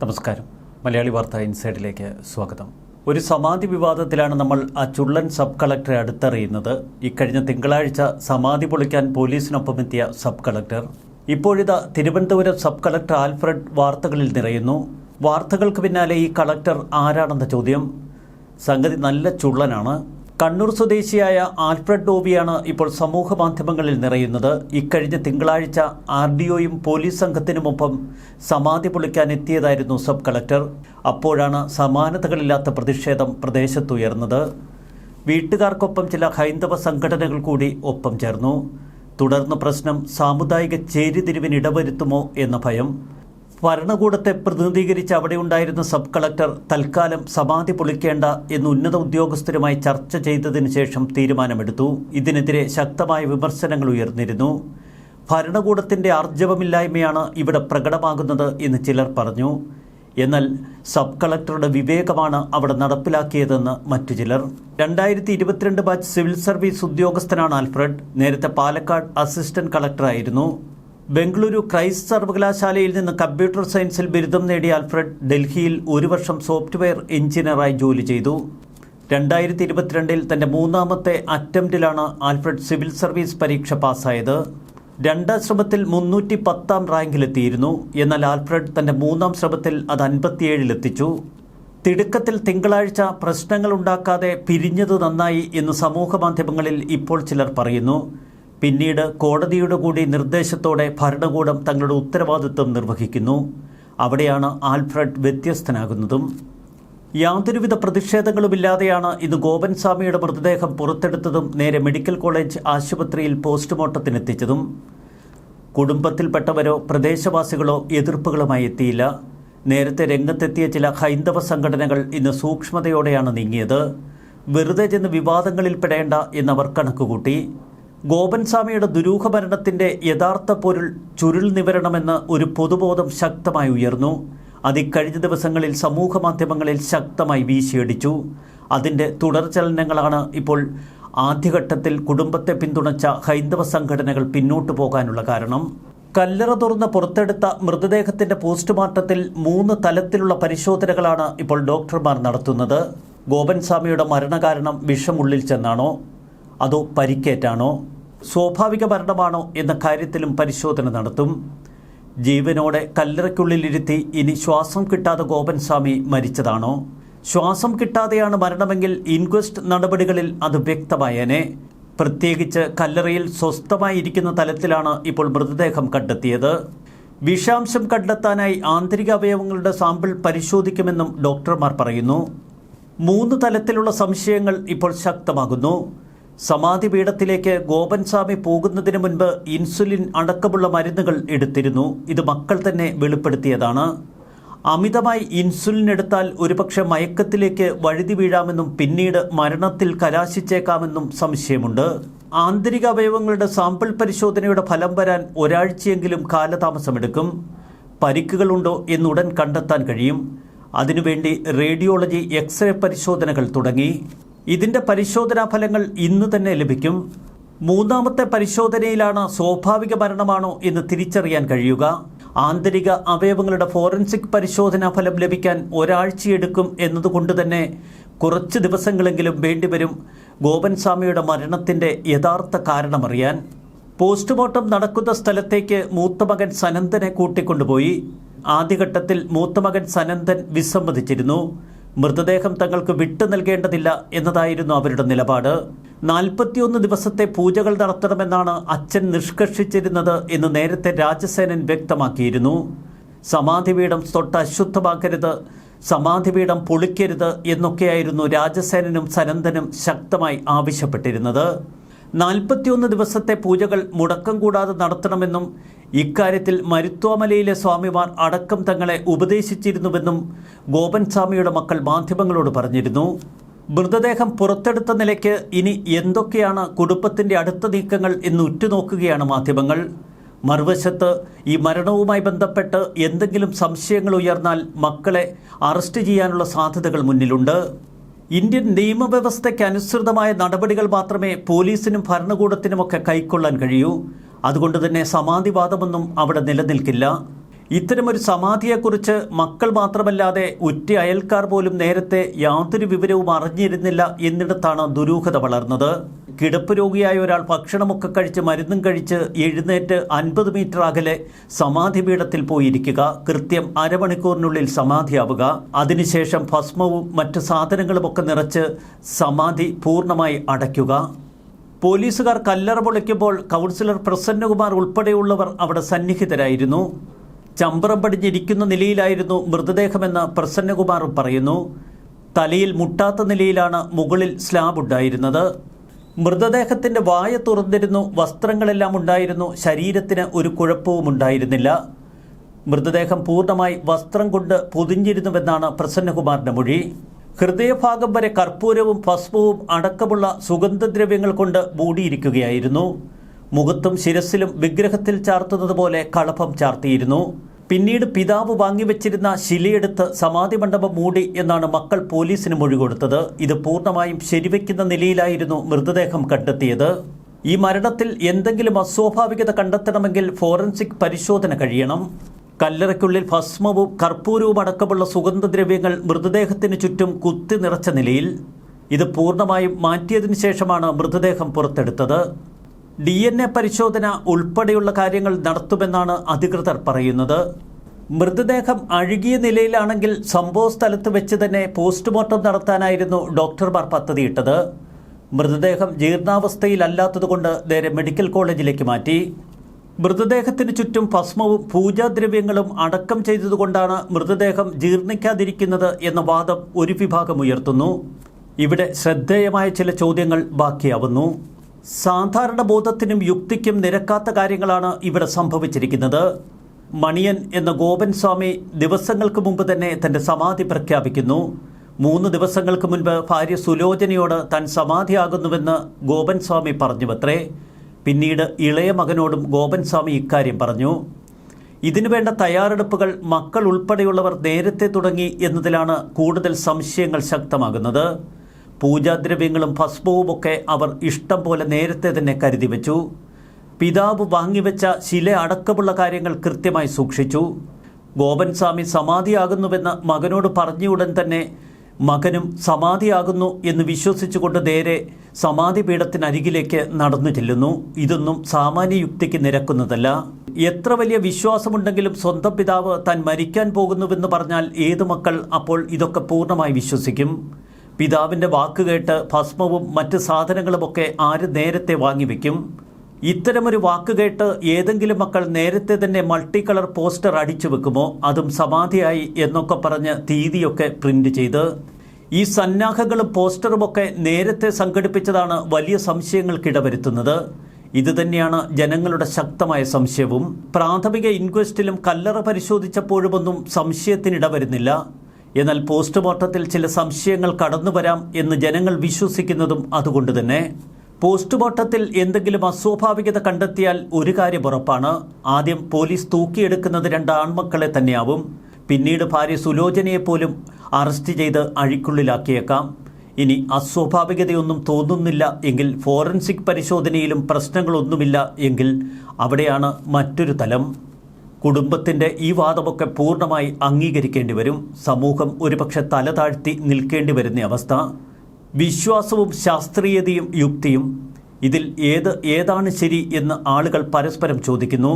നമസ്കാരം. മലയാളി വാർത്ത ഇൻസൈഡിലേക്ക് സ്വാഗതം. ഒരു സമാധി വിവാദത്തിലാണ് നമ്മൾ ആ ചുള്ളൻ സബ് കളക്ടറെ അടുത്തറിയുന്നത്. ഇക്കഴിഞ്ഞ തിങ്കളാഴ്ച സമാധി പൊളിക്കാൻ പോലീസിനൊപ്പമെത്തിയ സബ് കളക്ടർ ഇപ്പോഴിതാ തിരുവനന്തപുരം സബ് കളക്ടർ ആൽഫ്രഡ് വാർത്തകളിൽ നിറയുന്നു. വാർത്തകൾക്ക് പിന്നാലെ ഈ കളക്ടർ ആരാണെന്ന ചോദ്യം. സംഗതി നല്ല ചുള്ളനാണ്. കണ്ണൂർ സ്വദേശിയായ ആൽഫ്രഡ് ഡോബിയാണ് ഇപ്പോൾ സമൂഹ മാധ്യമങ്ങളിൽ നിറയുന്നത്. ഇക്കഴിഞ്ഞ തിങ്കളാഴ്ച RDOയും പോലീസ് സംഘത്തിനുമൊപ്പം സമാധി പൊളിക്കാൻ എത്തിയതായിരുന്നു സബ് കളക്ടർ. അപ്പോഴാണ് സമാനതകളില്ലാത്ത പ്രതിഷേധം പ്രദേശത്തുയർന്നത്. വീട്ടുകാർക്കൊപ്പം ചില ഹൈന്ദവ സംഘടനകൾ കൂടി ഒപ്പം ചേർന്നു. തുടർന്ന് പ്രശ്നം സാമുദായിക ചേരിതിരിവിനിടവരുത്തുമോ എന്ന ഭയം. ഭരണകൂടത്തെ പ്രതിനിധീകരിച്ച് അവിടെ ഉണ്ടായിരുന്ന സബ് കളക്ടർ തൽക്കാലം സമാധി പൊളിക്കേണ്ട എന്ന് ഉന്നത ഉദ്യോഗസ്ഥരുമായി ചർച്ച ചെയ്തതിനു ശേഷം തീരുമാനമെടുത്തു. ഇതിനെതിരെ ശക്തമായ വിമർശനങ്ങൾ ഉയർന്നിരുന്നു. ഭരണകൂടത്തിൻ്റെ ആർജവമില്ലായ്മയാണ് ഇവിടെ പ്രകടമാകുന്നത് എന്ന് ചിലർ പറഞ്ഞു. എന്നാൽ സബ് കളക്ടറുടെ വിവേകമാണ് അവിടെ നടപ്പിലാക്കിയതെന്ന് മറ്റു ചിലർ. 2022 ബാച്ച് സിവിൽ സർവീസ് ഉദ്യോഗസ്ഥനാണ് ആൽഫ്രഡ്. നേരത്തെ പാലക്കാട് അസിസ്റ്റന്റ് കളക്ടറായിരുന്നു. ബംഗളൂരു ക്രൈസ്റ്റ് സർവകലാശാലയിൽ നിന്ന് കമ്പ്യൂട്ടർ സയൻസിൽ ബിരുദം നേടിയ ആൽഫ്രഡ് ഡൽഹിയിൽ 1 വർഷം സോഫ്റ്റ്വെയർ എഞ്ചിനീയറായി ജോലി ചെയ്തു. 2022 തൻ്റെ 3ാമത്തെ അറ്റംപ്റ്റിലാണ് ആൽഫ്രഡ് സിവിൽ സർവീസ് പരീക്ഷ പാസ്സായത്. 2ാം ശ്രമത്തിൽ 310ാം റാങ്കിലെത്തിയിരുന്നു. എന്നാൽ ആൽഫ്രഡ് തൻ്റെ 3ാം ശ്രമത്തിൽ അത് 57-ലെത്തിച്ചു. തിടുക്കത്തിൽ തിങ്കളാഴ്ച പ്രശ്നങ്ങളുണ്ടാക്കാതെ പിരിഞ്ഞത് നന്നായി എന്ന് സമൂഹ മാധ്യമങ്ങളിൽ ഇപ്പോൾ ചിലർ പറയുന്നു. പിന്നീട് കോടതിയുടെ കൂടി നിർദ്ദേശത്തോടെ ഭരണകൂടം തങ്ങളുടെ ഉത്തരവാദിത്വം നിർവഹിക്കുന്നു. അവിടെയാണ് ആൽഫ്രഡ് വ്യത്യസ്തനാകുന്നതും. യാതൊരുവിധ പ്രതിഷേധങ്ങളുമില്ലാതെയാണ് ഇന്ന് ഗോപൻസ്വാമിയുടെ മൃതദേഹം പുറത്തെടുത്തതും നേരെ മെഡിക്കൽ കോളേജ് ആശുപത്രിയിൽ പോസ്റ്റ്മോർട്ടത്തിനെത്തിച്ചതും. കുടുംബത്തിൽപ്പെട്ടവരോ പ്രദേശവാസികളോ എതിർപ്പുകളുമായി എത്തിയില്ല. നേരത്തെ രംഗത്തെത്തിയ ചില ഹൈന്ദവ സംഘടനകൾ ഇന്ന് സൂക്ഷ്മതയോടെയാണ് നീങ്ങിയത്. വെറുതെ ചെന്ന് വിവാദങ്ങളിൽ പെടേണ്ട എന്നവർ കണക്കുകൂട്ടി. ഗോപൻസ്വാമിയുടെ ദുരൂഹ മരണത്തിൻ്റെ യഥാർത്ഥ പൊരുൾ ചുരുൾ നിവരണമെന്ന് ഒരു പൊതുബോധം ശക്തമായി ഉയർന്നു. അതിക്കഴിഞ്ഞ ദിവസങ്ങളിൽ സമൂഹ മാധ്യമങ്ങളിൽ ശക്തമായി വീശിയടിച്ചു. അതിൻ്റെ തുടർചലനങ്ങളാണ് ഇപ്പോൾ ആദ്യഘട്ടത്തിൽ കുടുംബത്തെ പിന്തുണച്ച ഹൈന്ദവ സംഘടനകൾ പിന്നോട്ടു പോകാനുള്ള കാരണം. കല്ലറ തുറന്ന് പുറത്തെടുത്ത മൃതദേഹത്തിൻ്റെ പോസ്റ്റ്മോർട്ടത്തിൽ 3 തലത്തിലുള്ള പരിശോധനകളാണ് ഇപ്പോൾ ഡോക്ടർമാർ നടത്തുന്നത്. ഗോപൻസ്വാമിയുടെ മരണകാരണം വിഷമുള്ളിൽ ചെന്നാണോ അതോ പരിക്കേറ്റാണോ, സ്വാഭാവിക മരണമാണോ എന്ന കാര്യത്തിലും പരിശോധന നടത്തും. ജീവനോടെ കല്ലറയ്ക്കുള്ളിലിരുത്തി ഇനി ശ്വാസം കിട്ടാതെ ഗോപൻസ്വാമി മരിച്ചതാണോ, ശ്വാസം കിട്ടാതെയാണ് മരണമെങ്കിൽ ഇൻക്വസ്റ്റ് നടപടികളിൽ അത് വ്യക്തമായേനെ. പ്രത്യേകിച്ച് കല്ലറയിൽ സ്വസ്ഥമായിരിക്കുന്ന തലത്തിലാണ് ഇപ്പോൾ മൃതദേഹം കണ്ടെത്തിയത്. വിഷാംശം കണ്ടെത്താനായി ആന്തരിക അവയവങ്ങളുടെ സാമ്പിൾ പരിശോധിക്കുമെന്നും ഡോക്ടർമാർ പറയുന്നു. 3 തലത്തിലുള്ള സംശയങ്ങൾ ഇപ്പോൾ ശക്തമാകുന്നു. സമാധി പീഠത്തിലേക്ക് ഗോപൻസ്വാമി പോകുന്നതിന് മുൻപ് ഇൻസുലിൻ അടക്കമുള്ള മരുന്നുകൾ എടുത്തിരുന്നു. ഇത് മക്കൾ തന്നെ വെളിപ്പെടുത്തിയതാണ്. അമിതമായി ഇൻസുലിൻ എടുത്താൽ ഒരുപക്ഷെ മയക്കത്തിലേക്ക് വഴുതി വീഴാമെന്നും പിന്നീട് മരണത്തിൽ കലാശിച്ചേക്കാമെന്നും സംശയമുണ്ട്. ആന്തരിക അവയവങ്ങളുടെ സാമ്പിൾ പരിശോധനയുടെ ഫലം വരാൻ ഒരാഴ്ചയെങ്കിലും കാലതാമസമെടുക്കും. പരിക്കുകളുണ്ടോ എന്നുടൻ കണ്ടെത്താൻ കഴിയും. അതിനുവേണ്ടി റേഡിയോളജി, എക്സ്റേ പരിശോധനകൾ തുടങ്ങി. ഇതിൻ്റെ പരിശോധനാ ഫലങ്ങൾ ഇന്ന് തന്നെ ലഭിക്കും. 3ാമത്തെ പരിശോധനയിലാണ് സ്വാഭാവിക മരണമാണോ എന്ന് തിരിച്ചറിയാൻ കഴിയുക. ആന്തരിക അവയവങ്ങളുടെ ഫോറൻസിക് പരിശോധനാ ഫലം ലഭിക്കാൻ ഒരാഴ്ചയെടുക്കും എന്നതുകൊണ്ട് തന്നെ കുറച്ച് ദിവസങ്ങളെങ്കിലും വേണ്ടിവരും ഗോപൻസ്വാമിയുടെ മരണത്തിൻ്റെ യഥാർത്ഥ കാരണമറിയാൻ. പോസ്റ്റ്മോർട്ടം നടക്കുന്ന സ്ഥലത്തേക്ക് മൂത്ത മകൻ സനന്ദനെ കൂട്ടിക്കൊണ്ടുപോയി. ആദ്യഘട്ടത്തിൽ മൂത്ത മകൻ സനന്ദൻ വിസമ്മതിച്ചിരുന്നു. മൃതദേഹം തങ്ങൾക്ക് വിട്ടു നൽകേണ്ടതില്ല എന്നതായിരുന്നു അവരുടെ നിലപാട്. 41 ദിവസത്തെ പൂജകൾ നടത്തണമെന്നാണ് അച്ഛൻ നിഷ്കർഷിച്ചിരുന്നത് എന്ന് നേരത്തെ രാജസേനൻ വ്യക്തമാക്കിയിരുന്നു. സമാധിപീഠം തൊട്ട് അശുദ്ധമാക്കരുത്, സമാധിപീഠം പൊളിക്കരുത് എന്നൊക്കെയായിരുന്നു രാജസേനനും സനന്ദനും ശക്തമായി ആവശ്യപ്പെട്ടിരുന്നത്. 41 ദിവസത്തെ പൂജകൾ മുടക്കം കൂടാതെ നടത്തണമെന്നും ഇക്കാര്യത്തിൽ മരുത്വാമലയിലെ സ്വാമിമാർ അടക്കം തങ്ങളെ ഉപദേശിച്ചിരുന്നുവെന്നും ഗോപൻസ്വാമിയുടെ മക്കൾ മാധ്യമങ്ങളോട് പറഞ്ഞിരുന്നു. മൃതദേഹം പുറത്തെടുത്ത നിലയ്ക്ക് ഇനി എന്തൊക്കെയാണ് കുടുംബത്തിൻ്റെ അടുത്ത നീക്കങ്ങൾ എന്ന് ഉറ്റുനോക്കുകയാണ് മാധ്യമങ്ങൾ. മറുവശത്ത് ഈ മരണവുമായി ബന്ധപ്പെട്ട് എന്തെങ്കിലും സംശയങ്ങൾ ഉയർന്നാൽ മക്കളെ അറസ്റ്റ് ചെയ്യാനുള്ള സാധ്യതകൾ മുന്നിലുണ്ട്. ഇന്ത്യൻ നിയമവ്യവസ്ഥയ്ക്ക് അനുസൃതമായ നടപടികൾ മാത്രമേ പോലീസിനും ഭരണകൂടത്തിനുമൊക്കെ കൈക്കൊള്ളാൻ കഴിയൂ. അതുകൊണ്ട് തന്നെ സമാധിവാദമൊന്നും അവിടെ നിലനിൽക്കില്ല. ഇത്തരമൊരു സമാധിയെക്കുറിച്ച് മക്കൾ മാത്രമല്ലാതെ ഉറ്റ അയൽക്കാർ പോലും നേരത്തെ യാതൊരു വിവരവും അറിഞ്ഞിരുന്നില്ല എന്നിടത്താണ് ദുരൂഹത വളർന്നത്. കിടപ്പ് രോഗിയായ ഒരാൾ ഭക്ഷണമൊക്കെ കഴിച്ച് മരുന്നും കഴിച്ച് എഴുന്നേറ്റ് 50 മീറ്റർ അകലെ സമാധി പീഠത്തിൽ പോയിരിക്കുക, കൃത്യം അരമണിക്കൂറിനുള്ളിൽ സമാധിയാവുക, അതിനുശേഷം ഭസ്മവും മറ്റ് സാധനങ്ങളുമൊക്കെ നിറച്ച് സമാധി പൂർണ്ണമായി അടയ്ക്കുക. പോലീസുകാർ കല്ലറ പൊളിക്കുമ്പോൾ കൗൺസിലർ പ്രസന്നകുമാർ ഉൾപ്പെടെയുള്ളവർ അവിടെ സന്നിഹിതരായിരുന്നു. ചമ്പ്രം പടിഞ്ഞിരിക്കുന്ന നിലയിലായിരുന്നു മൃതദേഹമെന്ന് പ്രസന്നകുമാറും പറയുന്നു. തലയിൽ മുട്ടാത്ത നിലയിലാണ് മുകളിൽ സ്ലാബ് ഉണ്ടായിരുന്നത്. മൃതദേഹത്തിൻ്റെ വായ തുറന്നിരുന്നു, വസ്ത്രങ്ങളെല്ലാം ഉണ്ടായിരുന്നു, ശരീരത്തിന് ഒരു കുഴപ്പവും ഉണ്ടായിരുന്നില്ല. മൃതദേഹം പൂർണ്ണമായി വസ്ത്രം കൊണ്ട് പൊതിഞ്ഞിരുന്നുവെന്നാണ് പ്രസന്നകുമാറിൻ്റെ മൊഴി. ഹൃദയഭാഗം വരെ കർപ്പൂരവും ഭസ്മവും അടക്കമുള്ള സുഗന്ധദ്രവ്യങ്ങൾ കൊണ്ട് മൂടിയിരിക്കുകയായിരുന്നു. മുഖത്തും ശിരസിലും വിഗ്രഹത്തിൽ ചാർത്തുന്നത് പോലെ കളഭം ചാർത്തിയിരുന്നു. പിന്നീട് പിതാവ് വാങ്ങിവെച്ചിരുന്ന ശിലയെടുത്ത് സമാധി മണ്ഡപം മൂടി എന്നാണ് മക്കൾ പോലീസിന് മൊഴി കൊടുത്തത്. ഇത് പൂർണ്ണമായും ശരിവെക്കുന്ന നിലയിലായിരുന്നു മൃതദേഹം കണ്ടെത്തിയത്. ഈ മരണത്തിൽ എന്തെങ്കിലും അസ്വാഭാവികത കണ്ടെത്തണമെങ്കിൽ ഫോറൻസിക് പരിശോധന കഴിയണം. കല്ലറയ്ക്കുള്ളിൽ ഭസ്മവും കർപ്പൂരവും അടക്കമുള്ള സുഗന്ധദ്രവ്യങ്ങൾ മൃതദേഹത്തിന് ചുറ്റും കുത്തി നിറച്ച നിലയിൽ. ഇത് പൂർണ്ണമായും മാറ്റിയതിനു ശേഷമാണ് മൃതദേഹം പുറത്തെടുത്തത്. DNA പരിശോധന ഉൾപ്പെടെയുള്ള കാര്യങ്ങൾ നടത്തുമെന്നാണ് അധികൃതർ പറയുന്നത്. മൃതദേഹം അഴുകിയ നിലയിലാണെങ്കിൽ സംഭവ സ്ഥലത്ത് വെച്ച് തന്നെ പോസ്റ്റ്മോർട്ടം നടത്താനായിരുന്നു ഡോക്ടർമാർ പദ്ധതിയിട്ടത്. മൃതദേഹം ജീർണാവസ്ഥയിലല്ലാത്തതുകൊണ്ട് നേരെ മെഡിക്കൽ കോളേജിലേക്ക് മാറ്റി. മൃതദേഹത്തിന് ചുറ്റും ഭസ്മവും പൂജാദ്രവ്യങ്ങളും അടക്കം ചെയ്തതുകൊണ്ടാണ് മൃതദേഹം ജീർണിക്കാതിരിക്കുന്നത് എന്ന വാദം ഒരു വിഭാഗം ഉയർത്തുന്നു. ഇവിടെ ശ്രദ്ധേയമായ ചില ചോദ്യങ്ങൾ ബാക്കിയാവുന്നു. സാധാരണ ബോധത്തിനും യുക്തിക്കും നിരക്കാത്ത കാര്യങ്ങളാണ് ഇവിടെ സംഭവിച്ചിരിക്കുന്നത്. മണിയൻ എന്ന ഗോപൻ സ്വാമി ദിവസങ്ങൾക്ക് മുമ്പ് തന്നെ തൻ്റെ സമാധി പ്രഖ്യാപിക്കുന്നു. 3 ദിവസങ്ങൾക്ക് മുൻപ് ഭാര്യ സുലോചനയോട് താൻ സമാധിയാകുന്നുവെന്ന് ഗോപൻ സ്വാമി പറഞ്ഞുവത്രേ. പിന്നീട് ഇളയ മകനോടും ഗോപൻ സ്വാമി ഇക്കാര്യം പറഞ്ഞു. ഇതിനുവേണ്ട തയ്യാറെടുപ്പുകൾ മക്കൾ ഉൾപ്പെടെയുള്ളവർ നേരത്തെ തുടങ്ങി എന്നതിലാണ് കൂടുതൽ സംശയങ്ങൾ ശക്തമാകുന്നത്. പൂജാദ്രവ്യങ്ങളും ഭസ്മവുമൊക്കെ അവർ ഇഷ്ടം പോലെ നേരത്തെ തന്നെ കരുതി വെച്ചു. പിതാവ് വാങ്ങിവെച്ച ശില അടക്കമുള്ള കാര്യങ്ങൾ കൃത്യമായി സൂക്ഷിച്ചു. ഗോപൻ സ്വാമി സമാധിയാകുന്നുവെന്ന് മകനോട് പറഞ്ഞുടൻ തന്നെ മകനും സമാധിയാകുന്നു എന്ന് വിശ്വസിച്ചുകൊണ്ട് നേരെ സമാധി പീഠത്തിനരികിലേക്ക് നടന്നു ചെല്ലുന്നു. ഇതൊന്നും സാമാന്യ യുക്തിക്ക് നിരക്കുന്നതല്ല. എത്ര വലിയ വിശ്വാസമുണ്ടെങ്കിലും സ്വന്തം പിതാവ് താൻ മരിക്കാൻ പോകുന്നുവെന്ന് പറഞ്ഞാൽ ഏതു മക്കൾ അപ്പോൾ ഇതൊക്കെ പൂർണ്ണമായി വിശ്വസിക്കും? പിതാവിൻ്റെ വാക്കുകേട്ട് ഭസ്മവും മറ്റ് സാധനങ്ങളുമൊക്കെ ആര് നേരത്തെ വാങ്ങിവെക്കും? ഇത്തരമൊരു വാക്കുകേട്ട് ഏതെങ്കിലും മക്കൾ നേരത്തെ തന്നെ മൾട്ടി കളർ പോസ്റ്റർ അടിച്ചു വെക്കുമോ? അതും സമാധിയായി എന്നൊക്കെ പറഞ്ഞ് തീയതിയൊക്കെ പ്രിന്റ് ചെയ്ത്. ഈ സന്നാഹങ്ങളും പോസ്റ്ററുമൊക്കെ നേരത്തെ സംഘടിപ്പിച്ചതാണ് വലിയ സംശയങ്ങൾക്കിടവരുത്തുന്നത്. ഇതുതന്നെയാണ് ജനങ്ങളുടെ ശക്തമായ സംശയവും. പ്രാഥമിക ഇൻക്വസ്റ്റിലും കല്ലറ പരിശോധിച്ചപ്പോഴുമൊന്നും സംശയത്തിനിട വരുന്നില്ല. എന്നാൽ പോസ്റ്റ്മോർട്ടത്തിൽ ചില സംശയങ്ങൾ കടന്നുവരാം എന്ന് ജനങ്ങൾ വിശ്വസിക്കുന്നതും അതുകൊണ്ട് തന്നെ. പോസ്റ്റ്മോർട്ടത്തിൽ എന്തെങ്കിലും അസ്വാഭാവികത കണ്ടെത്തിയാൽ ഒരു കാര്യം ഉറപ്പാണ്. ആദ്യം പോലീസ് തൂക്കിയെടുക്കുന്നത് 2 ആൺമക്കളെ തന്നെയാവും. പിന്നീട് ഭാര്യ സുലോചനയെപ്പോലും അറസ്റ്റ് ചെയ്ത് അഴിക്കുള്ളിലാക്കിയേക്കാം. ഇനി അസ്വാഭാവികതയൊന്നും തോന്നുന്നില്ല എങ്കിൽ, ഫോറൻസിക് പരിശോധനയിലും പ്രശ്നങ്ങളൊന്നുമില്ല എങ്കിൽ അവിടെയാണ് മറ്റൊരു തലം. കുടുംബത്തിൻ്റെ ഈ വാദമൊക്കെ പൂർണ്ണമായി അംഗീകരിക്കേണ്ടി വരും. സമൂഹം ഒരുപക്ഷെ തല താഴ്ത്തി നിൽക്കേണ്ടി വരുന്ന അവസ്ഥ. വിശ്വാസവും ശാസ്ത്രീയതയും യുക്തിയും, ഇതിൽ ഏതാണ് ശരി എന്ന് ആളുകൾ പരസ്പരം ചോദിക്കുന്നു.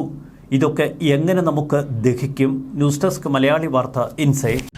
ഇതൊക്കെ എങ്ങനെ നമുക്ക് ദഹിക്കും? ന്യൂസ് ഡെസ്ക് മലയാളി വാർത്ത ഇൻസൈറ്റ്.